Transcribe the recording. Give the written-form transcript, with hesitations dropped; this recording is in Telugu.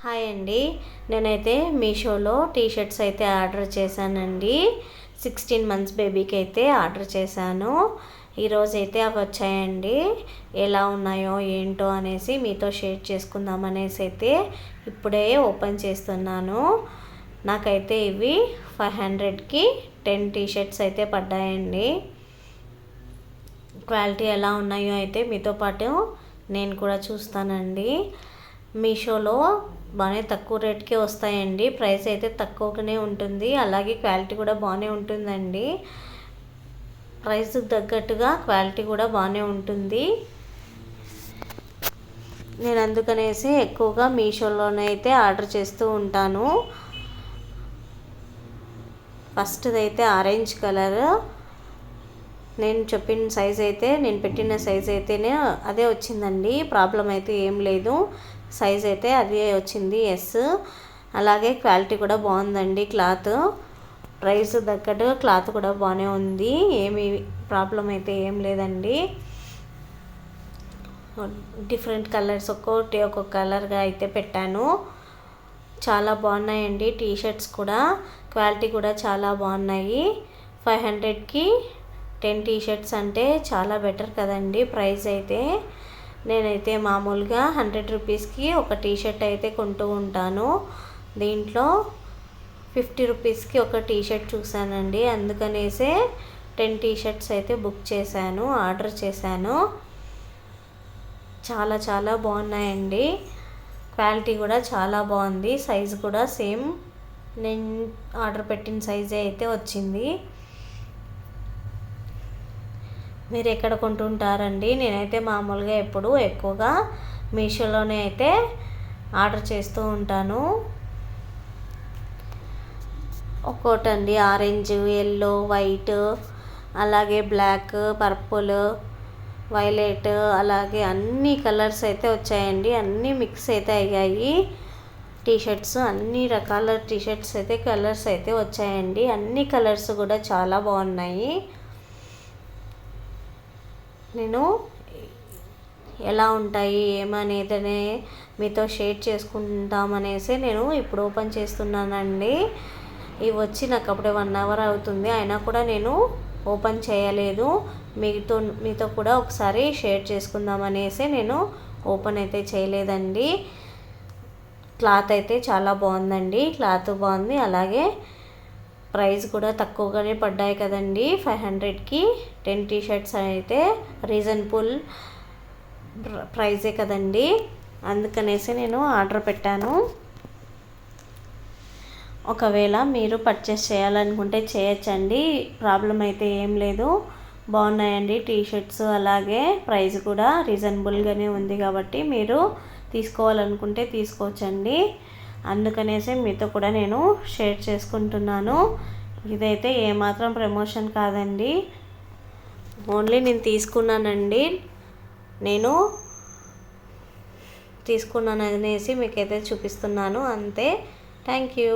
హాయ్ అండి, నేనైతే మీషోలో టీషర్ట్స్ అయితే ఆర్డర్ చేశానండి. 16 మంత్స్ బేబీకి అయితే ఆర్డర్ చేశాను. ఈరోజు అయితే అవి వచ్చాయండి. ఎలా ఉన్నాయో ఏంటో అనేసి మీతో షేర్ చేసుకుందాం అనేసి అయితే ఇప్పుడే ఓపెన్ చేస్తున్నాను. నాకైతే ఇవి 500కి 10 టీషర్ట్స్ అయితే పడ్డాయండి. క్వాలిటీ ఎలా ఉన్నాయో అయితే మీతో పాటు నేను కూడా చూస్తానండి. మీషోలో బాగానే తక్కువ రేట్కే వస్తాయండి. ప్రైస్ అయితే తక్కువగానే ఉంటుంది, అలాగే క్వాలిటీ కూడా బాగానే ఉంటుందండి. ప్రైస్కి తగ్గట్టుగా క్వాలిటీ కూడా బాగానే ఉంటుంది. నేను అందుకనేసి ఎక్కువగా మీషోలోనే అయితే ఆర్డర్ చేస్తూ ఉంటాను. ఫస్ట్ది అయితే ఆరెంజ్ కలర్. నేను చెప్పిన సైజ్ అయితే నేను పెట్టిన సైజ్ అయితేనే అదే వచ్చిందండి. ప్రాబ్లం అయితే ఏం లేదు, సైజ్ అయితే అదే వచ్చింది ఎస్. అలాగే క్వాలిటీ కూడా బాగుందండి. క్లాత్ ప్రైస్ తగ్గట్టు క్లాత్ కూడా బాగానే ఉంది, ఏమి ప్రాబ్లం అయితే ఏం లేదండి. డిఫరెంట్ కలర్స్ ఒక్కొక్క కలర్గా అయితే పెట్టాను. చాలా బాగున్నాయండి టీషర్ట్స్ కూడా. క్వాలిటీ కూడా చాలా బాగున్నాయి. 500కి 10 టీషర్ట్స్ అంటే చాలా బెటర్ కదండి ప్రైస్ అయితే. నేనైతే మామూలుగా 100 రూపీస్కి ఒక టీషర్ట్ అయితే కొంటూ ఉంటాను. దీంట్లో 50 రూపీస్కి ఒక టీషర్ట్ చూసానండి, అందుకనేసే 10 టీషర్ట్స్ అయితే బుక్ చేశాను, ఆర్డర్ చేశాను. చాలా చాలా బాగున్నాయండి. క్వాలిటీ కూడా చాలా బాగుంది. సైజు కూడా సేమ్ నేను ఆర్డర్ పెట్టిన సైజే అయితే వచ్చింది. మీరు ఎక్కడ కొంటుంటారండి? నేనైతే మామూలుగా ఎప్పుడు ఎక్కువగా మీషోలోనే అయితే ఆర్డర్ చేస్తూ ఉంటాను. ఒక్కోటండి ఆరెంజ్, ఎల్లో, వైట్, అలాగే బ్లాక్, పర్పుల్, వైలెట్, అలాగే అన్ని కలర్స్ అయితే వచ్చాయండి. అన్నీ మిక్స్ అయితే అయ్యాయి టీషర్ట్స్. అన్ని రకాల టీషర్ట్స్ అయితే కలర్స్ అయితే వచ్చాయండి. అన్ని కలర్స్ కూడా చాలా బాగున్నాయి. నేను ఎలా ఉంటాయి ఏమనేది మీతో షేర్ చేసుకుంటామనేసి నేను ఇప్పుడు ఓపెన్ చేస్తున్నానండి. ఇవి వచ్చి నాకు అప్పుడే 1 అవర్ అవుతుంది, అయినా కూడా నేను ఓపెన్ చేయలేదు. మీతో కూడా ఒకసారి షేర్ చేసుకుందామనేసి నేను ఓపెన్ అయితే చేయలేదండి. క్లాత్ అయితే చాలా బాగుందండి. క్లాత్ బాగుంది, అలాగే ప్రైస్ కూడా తక్కువగానే పడ్డాయి కదండి. 500కి 10 టీషర్ట్స్ అయితే రీజనబుల్ ప్రైజే కదండి, అందుకనేసి నేను ఆర్డర్ పెట్టాను. ఒకవేళ మీరు పర్చేస్ చేయాలనుకుంటే చేయొచ్చండి, ప్రాబ్లం అయితే ఏం లేదు. బాగున్నాయండి టీషర్ట్స్, అలాగే ప్రైస్ కూడా రీజనబుల్గానే ఉంది కాబట్టి మీరు తీసుకోవాలనుకుంటే తీసుకోవచ్చండి. అందుకనేసి మీతో కూడా నేను షేర్ చేసుకుంటున్నాను. ఇదైతే ఏమాత్రం ప్రమోషన్ కాదండి, ఓన్లీ నేను తీసుకున్నానండి. నేను తీసుకున్నాను అనేసి మీకైతే చూపిస్తున్నాను అంతే. Thank you.